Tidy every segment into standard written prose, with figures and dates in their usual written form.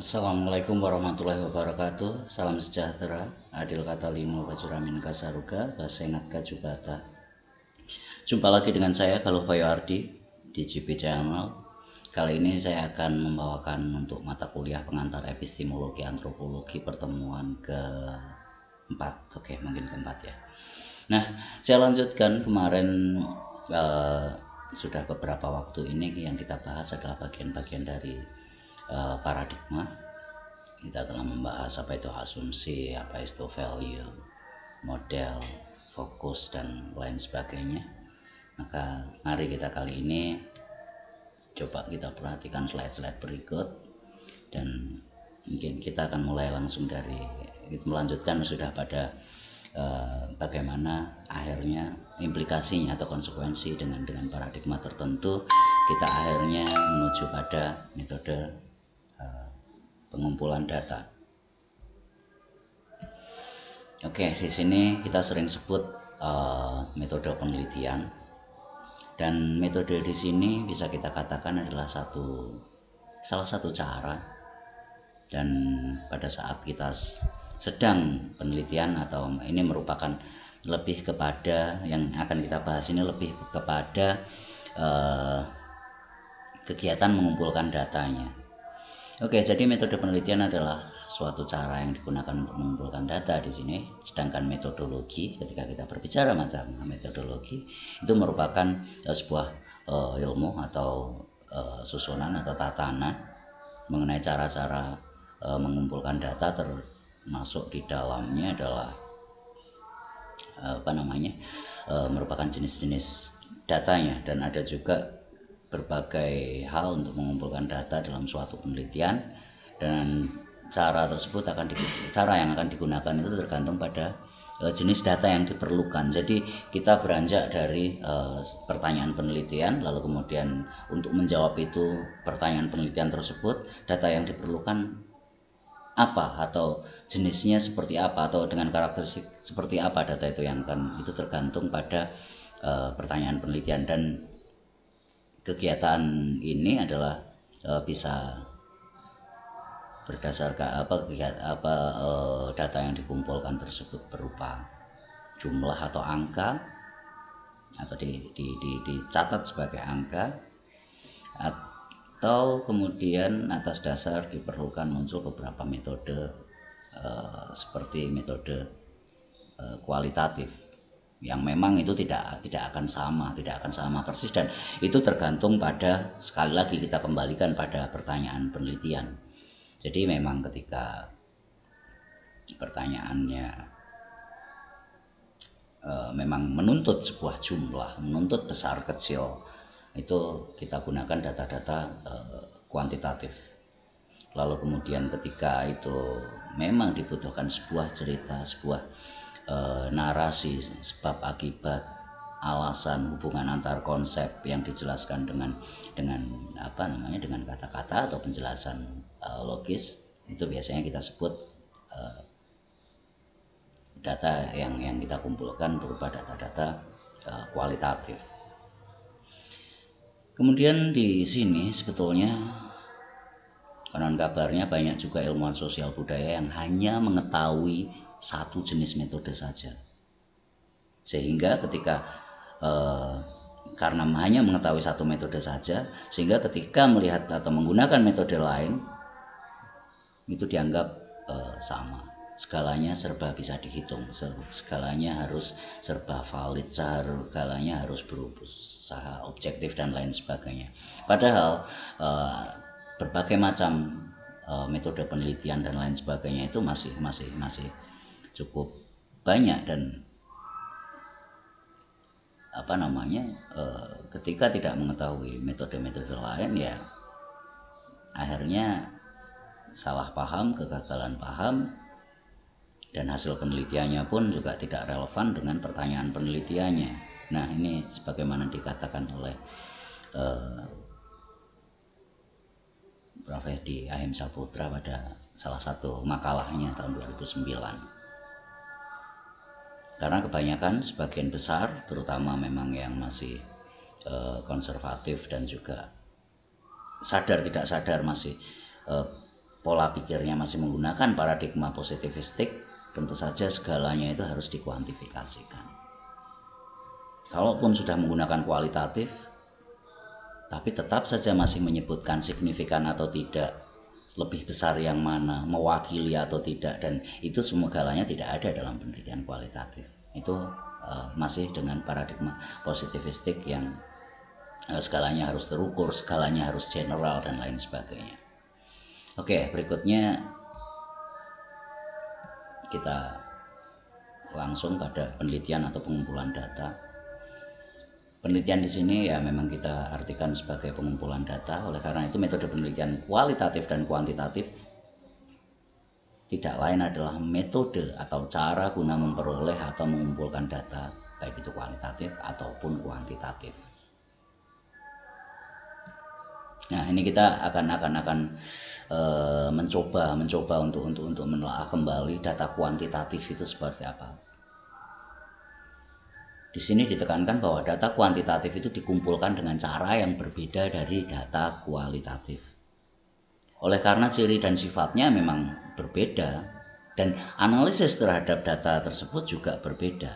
Assalamualaikum warahmatullahi wabarakatuh. Salam sejahtera. Adil kata limo bajuramin kasaruga basengat kajubata. Jumpa lagi dengan saya Galuh Bayo Ardi di GP Channel. Kali ini saya akan membawakan untuk mata kuliah pengantar epistemologi antropologi pertemuan keempat. Oke, mungkin keempat ya. Nah, saya lanjutkan kemarin sudah beberapa waktu ini yang kita bahas adalah bagian-bagian dari paradigma. Kita telah membahas apa itu asumsi, apa itu value, model, fokus, dan lain sebagainya. Maka mari kita kali ini coba kita perhatikan slide-slide berikut, dan mungkin kita akan mulai langsung dari melanjutkan sudah pada bagaimana akhirnya implikasinya atau konsekuensi dengan paradigma tertentu kita akhirnya menuju pada metode pengumpulan data. Oke, di sini kita sering sebut metode penelitian, dan metode di sini bisa kita katakan adalah salah satu cara. Dan pada saat kita sedang penelitian atau ini merupakan lebih kepada yang akan kita bahas ini lebih kepada kegiatan mengumpulkan datanya. Oke, jadi metode penelitian adalah suatu cara yang digunakan untuk mengumpulkan data di sini. Sedangkan metodologi, ketika kita berbicara macam metodologi, itu merupakan sebuah ilmu atau susunan atau tatanan mengenai cara-cara mengumpulkan data, termasuk di dalamnya adalah merupakan jenis-jenis datanya, dan ada juga berbagai hal untuk mengumpulkan data dalam suatu penelitian, dan cara yang akan digunakan itu tergantung pada jenis data yang diperlukan. Jadi kita beranjak dari pertanyaan penelitian, lalu kemudian untuk menjawab itu pertanyaan penelitian tersebut, data yang diperlukan apa atau jenisnya seperti apa atau dengan karakteristik seperti apa data itu yang itu tergantung pada pertanyaan penelitian. Dan kegiatan ini adalah bisa berdasarkan data yang dikumpulkan tersebut berupa jumlah atau angka, atau dicatat sebagai angka, atau kemudian atas dasar diperlukan muncul beberapa metode seperti metode kualitatif, yang memang itu tidak akan sama persis, dan itu tergantung pada, sekali lagi kita kembalikan pada pertanyaan penelitian. Jadi memang ketika pertanyaannya memang menuntut sebuah jumlah, menuntut besar kecil, itu kita gunakan data-data kuantitatif. Lalu kemudian ketika itu memang dibutuhkan sebuah cerita, sebuah narasi, sebab akibat, alasan, hubungan antar konsep yang dijelaskan dengan kata-kata atau penjelasan logis, itu biasanya kita sebut data yang kita kumpulkan berupa data-data kualitatif. Kemudian di sini sebetulnya konon kabarnya banyak juga ilmuwan sosial budaya yang hanya mengetahui satu jenis metode saja, sehingga ketika karena hanya mengetahui satu metode saja, sehingga ketika melihat atau menggunakan metode lain itu dianggap sama, segalanya serba bisa dihitung, segalanya harus serba valid, segalanya harus berusaha objektif dan lain sebagainya. Padahal berbagai macam metode penelitian dan lain sebagainya itu masih cukup banyak, dan ketika tidak mengetahui metode-metode lain, ya akhirnya salah paham, kegagalan paham, dan hasil penelitiannya pun juga tidak relevan dengan pertanyaan penelitiannya. Nah, ini sebagaimana dikatakan oleh Prof. Edi Ahimsaputra pada salah satu makalahnya tahun 2009. Karena kebanyakan, sebagian besar, terutama memang yang masih konservatif dan juga sadar tidak sadar masih pola pikirnya masih menggunakan paradigma positivistik, tentu saja segalanya itu harus dikuantifikasikan. Kalaupun sudah menggunakan kualitatif, tapi tetap saja masih menyebutkan signifikan atau tidak, lebih besar yang mana, mewakili atau tidak, dan itu semua galanya tidak ada dalam penelitian kualitatif. Itu masih dengan paradigma positivistik yang skalanya harus terukur, skalanya harus general, dan lain sebagainya. Oke, berikutnya kita langsung pada penelitian atau pengumpulan data. Penelitian di sini ya memang kita artikan sebagai pengumpulan data. Oleh karena itu metode penelitian kualitatif dan kuantitatif tidak lain adalah metode atau cara guna memperoleh atau mengumpulkan data, baik itu kualitatif ataupun kuantitatif. Nah, ini kita akan mencoba untuk menelaah kembali data kuantitatif itu seperti apa. Di sini ditekankan bahwa data kuantitatif itu dikumpulkan dengan cara yang berbeda dari data kualitatif. Oleh karena ciri dan sifatnya memang berbeda, dan analisis terhadap data tersebut juga berbeda.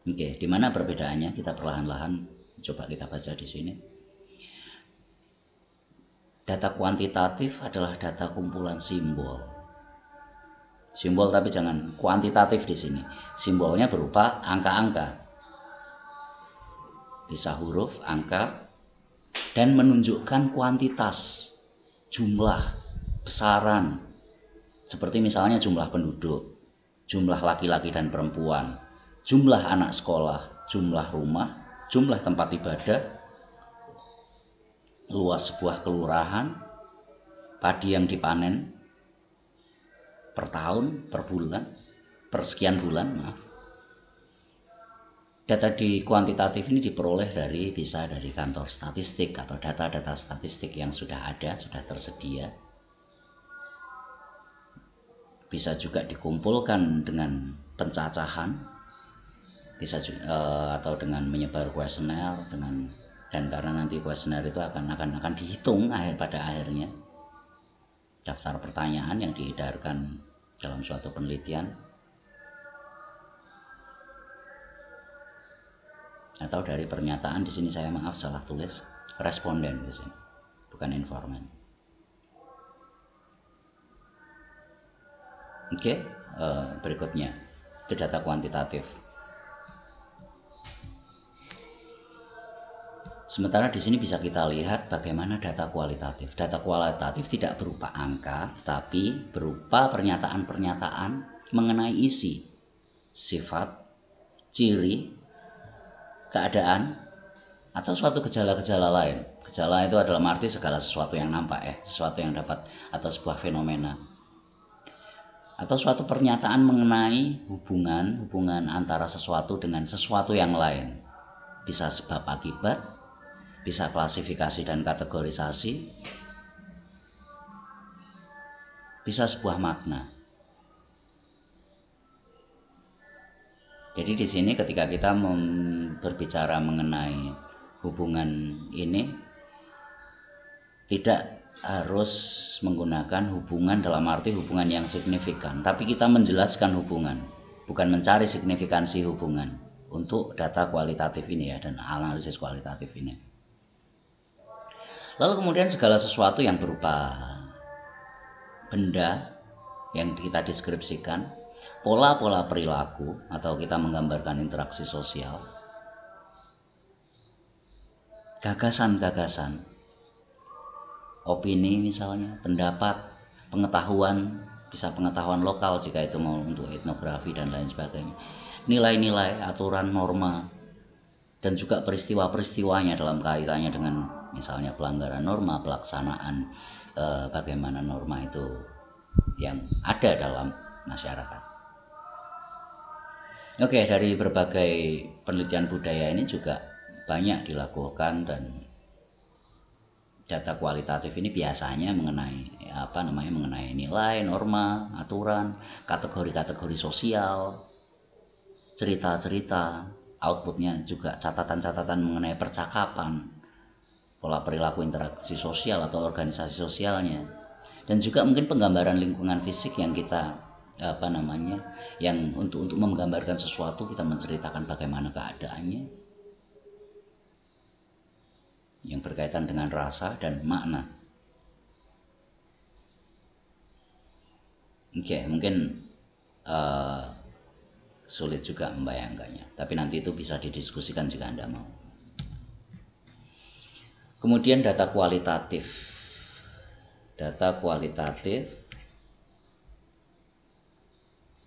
Oke, di mana perbedaannya? Kita perlahan-lahan coba kita baca di sini. Data kuantitatif adalah data kumpulan simbol. Simbol, tapi jangan kuantitatif di sini. Simbolnya berupa angka-angka. Bisa huruf, angka, dan menunjukkan kuantitas, jumlah, besaran. Seperti misalnya jumlah penduduk, jumlah laki-laki dan perempuan, jumlah anak sekolah, jumlah rumah, jumlah tempat ibadah, luas sebuah kelurahan, padi yang dipanen per tahun, per bulan, per sekian bulan, maaf. Data di kuantitatif ini diperoleh bisa dari kantor statistik atau data-data statistik yang sudah ada, sudah tersedia. Bisa juga dikumpulkan dengan pencacahan, bisa juga, atau dengan menyebar kuesioner, dan karena nanti kuesioner itu akan dihitung pada akhirnya. Daftar pertanyaan yang diedarkan dalam suatu penelitian, atau dari pernyataan. Di sini saya salah tulis responden di sini, bukan informan. Oke, berikutnya itu data kuantitatif. Sementara di sini bisa kita lihat bagaimana data kualitatif. Data kualitatif tidak berupa angka, tapi berupa pernyataan-pernyataan mengenai isi, sifat, ciri, keadaan, atau suatu gejala-gejala lain. Gejala itu adalah arti segala sesuatu yang nampak, sesuatu yang dapat, atau sebuah fenomena. Atau suatu pernyataan mengenai hubungan antara sesuatu dengan sesuatu yang lain. Bisa sebab akibat, bisa klasifikasi dan kategorisasi, bisa sebuah makna. Jadi di sini ketika kita berbicara mengenai hubungan ini, tidak harus menggunakan hubungan dalam arti hubungan yang signifikan, tapi kita menjelaskan hubungan, bukan mencari signifikansi hubungan untuk data kualitatif ini dan analisis kualitatif ini. Lalu kemudian segala sesuatu yang berupa benda yang kita deskripsikan, pola-pola perilaku atau kita menggambarkan interaksi sosial, gagasan-gagasan, opini misalnya, pendapat, pengetahuan, bisa pengetahuan lokal jika itu mau untuk etnografi dan lain sebagainya, nilai-nilai, aturan, norma, dan juga peristiwa-peristiwanya dalam kaitannya dengan misalnya pelanggaran norma, pelaksanaan bagaimana norma itu yang ada dalam masyarakat. Oke, dari berbagai penelitian budaya ini juga banyak dilakukan, dan data kualitatif ini biasanya mengenai mengenai nilai, norma, aturan, kategori-kategori sosial, cerita-cerita, outputnya juga catatan-catatan mengenai percakapan, pola perilaku interaksi sosial atau organisasi sosialnya, dan juga mungkin penggambaran lingkungan fisik yang kita yang untuk menggambarkan sesuatu kita menceritakan bagaimana keadaannya yang berkaitan dengan rasa dan makna. Oke, mungkin sulit juga membayangkannya, tapi nanti itu bisa didiskusikan jika Anda mau. Kemudian data kualitatif. Data kualitatif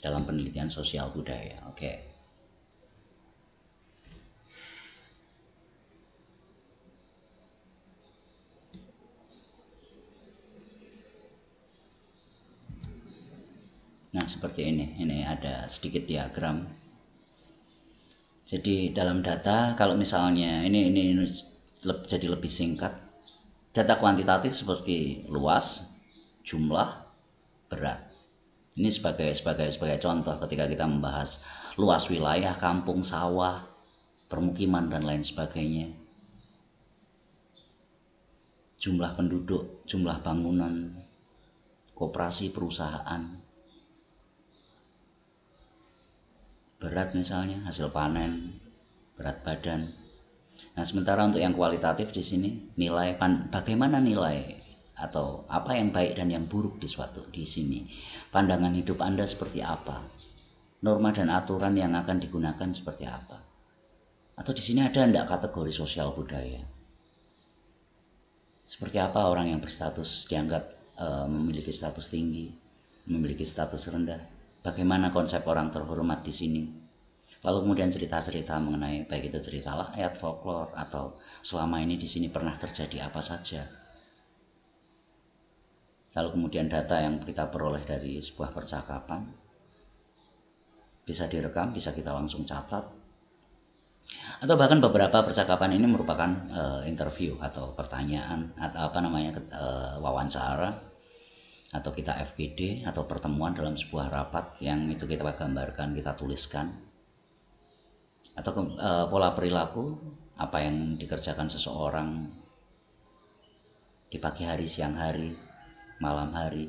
dalam penelitian sosial budaya. Oke. Nah, seperti ini. Ini ada sedikit diagram. Jadi dalam data, kalau misalnya ini jadi lebih singkat. Data kuantitatif seperti luas, jumlah, berat. Ini sebagai contoh ketika kita membahas luas wilayah, kampung, sawah, permukiman dan lain sebagainya. Jumlah penduduk, jumlah bangunan, koperasi, perusahaan. Berat misalnya hasil panen, berat badan. Nah, sementara untuk yang kualitatif di sini nilai bagaimana nilai atau apa yang baik dan yang buruk di sini. Pandangan hidup Anda seperti apa? Norma dan aturan yang akan digunakan seperti apa? Atau di sini ada enggak kategori sosial budaya? Seperti apa orang yang berstatus dianggap memiliki status tinggi, memiliki status rendah? Bagaimana konsep orang terhormat di sini? Lalu kemudian cerita-cerita mengenai baik itu cerita rakyat, folklore, atau selama ini di sini pernah terjadi apa saja. Lalu kemudian data yang kita peroleh dari sebuah percakapan bisa direkam, bisa kita langsung catat. Atau bahkan beberapa percakapan ini merupakan interview atau pertanyaan atau wawancara, atau kita FGD atau pertemuan dalam sebuah rapat yang itu kita gambarkan, kita tuliskan. Atau pola perilaku, apa yang dikerjakan seseorang di pagi hari, siang hari, malam hari,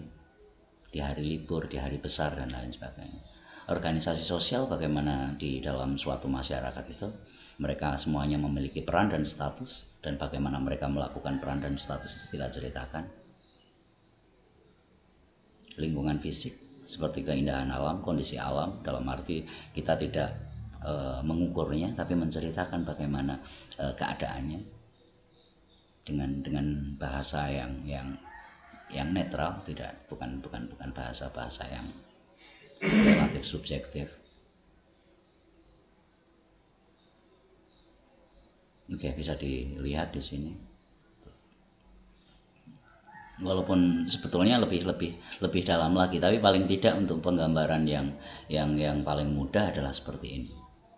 di hari libur, di hari besar dan lain sebagainya. Organisasi sosial, bagaimana di dalam suatu masyarakat itu mereka semuanya memiliki peran dan status, dan bagaimana mereka melakukan peran dan status itu kita ceritakan. Lingkungan fisik seperti keindahan alam, kondisi alam, dalam arti kita tidak mengukurnya tapi menceritakan bagaimana keadaannya dengan bahasa yang netral, bukan bahasa yang relatif subjektif. Oke, bisa dilihat di sini. Walaupun sebetulnya lebih dalam lagi, tapi paling tidak untuk penggambaran yang paling mudah adalah seperti ini.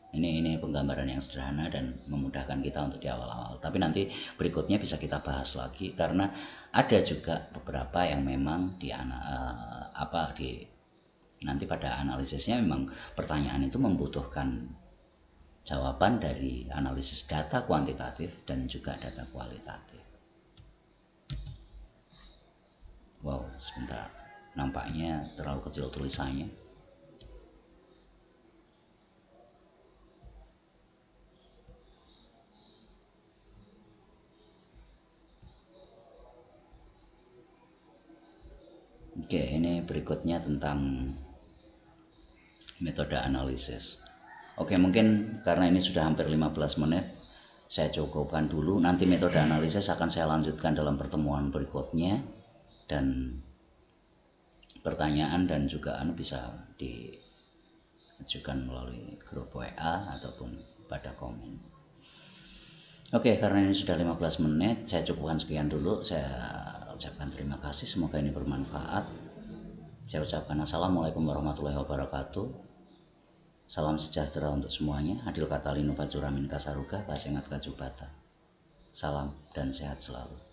Ini penggambaran yang sederhana dan memudahkan kita untuk di awal-awal. Tapi nanti berikutnya bisa kita bahas lagi, karena ada juga beberapa yang memang nanti pada analisisnya memang pertanyaan itu membutuhkan jawaban dari analisis data kuantitatif dan juga data kualitatif. Wow, sebentar, nampaknya terlalu kecil tulisannya. Oke, ini berikutnya tentang metode analisis. Oke, mungkin karena ini sudah hampir 15 menit, saya cukupkan dulu. Nanti metode analisis akan saya lanjutkan dalam pertemuan berikutnya, dan pertanyaan dan juga bisa diajukan melalui grup WA ataupun pada komen. Oke, karena ini sudah 15 menit, saya cukupkan sekian dulu. Saya ucapkan terima kasih, semoga ini bermanfaat. Saya ucapkan assalamualaikum warahmatullahi wabarakatuh. Salam sejahtera untuk semuanya. Adil kata linu bajuramin kasaruga, pasengat kajubata. Salam dan sehat selalu.